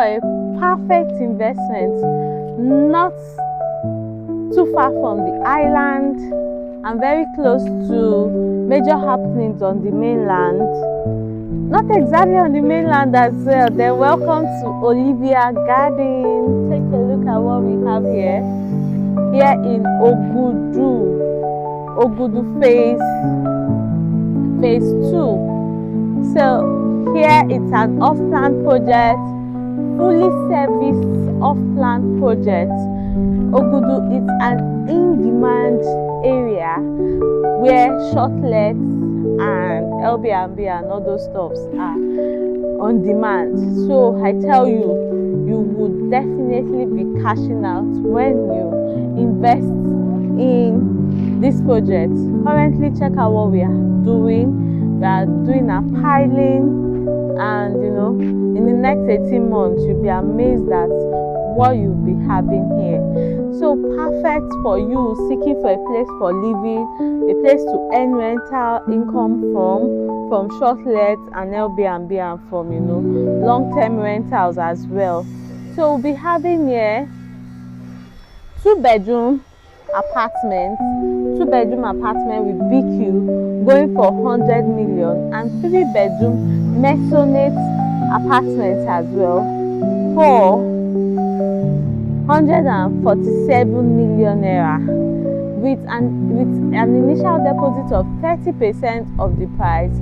a perfect investment, not too far from the island and very close to major happenings on the mainland. Not exactly on the mainland as well. Then welcome to Olivia Gardens. Take a look at what we have here. Here in Ogudu phase 2. So here it's an off-plan project, fully serviced off-plan project. Ogudu is an in-demand area where Shortlet and Airbnb and all those stuffs are on demand. So I tell you, you would definitely be cashing out when you invest in this project. Currently, check out what we are doing. We are doing a piling, and in the next 18 months you'll be amazed at what you'll be having here. So perfect for you seeking for a place for living, a place to earn rental income from Shortlet and Airbnb, and from long-term rentals as well. So we'll be having here 2-bedroom apartment with BQ going for 100 million, and 3-bedroom Maisonette apartments as well for 147 million naira with an initial deposit of 30% of the price.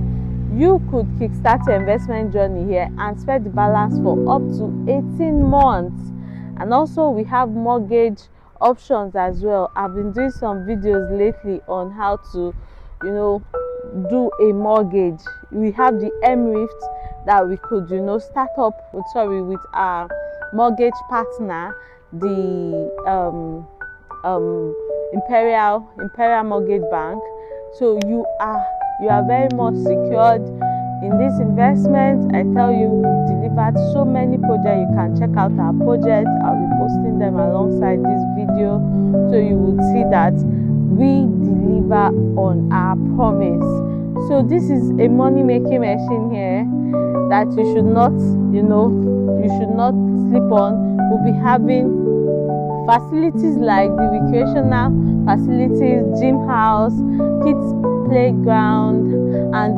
You could kickstart your investment journey here and spread the balance for up to 18 months. And also we have mortgage options as well. I've been doing some videos lately on how to do a mortgage. We have the MRIFT that we could start up with our mortgage partner, the Imperial Mortgage Bank. So you are very much secured in this investment. I tell you, we've delivered so many projects. You can check out our projects. I'll be posting them alongside this video, so you would see that we deliver on our promise. So this is a money-making machine here that you should not sleep on. We'll be having facilities like the recreational facilities, gym house, kids playground, and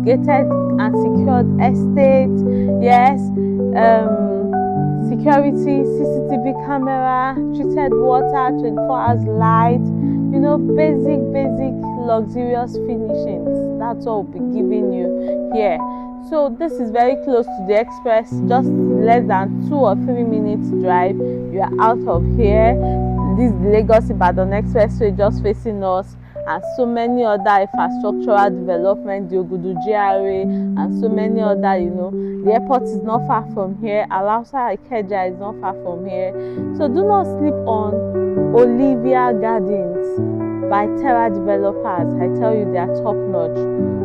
gated and secured estate. Yes, security, CCTV camera, treated water, 24 hours light, basic luxurious finishings. That's what we'll be giving you here. So this is very close to the express, just less than 2 or 3 minutes drive. You are out of here. This is the Lagos-Ibadan Expressway just facing us, and so many other infrastructural development, the Ogudu GRA, and so many other. The airport is not far from here. Alausa Ikeja is not far from here. So do not sleep on Olivia Gardens by Terra Developers. I tell you, they are top notch.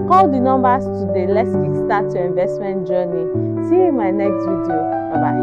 Call the numbers today. Let's kickstart your investment journey. See you in my next video. Bye bye.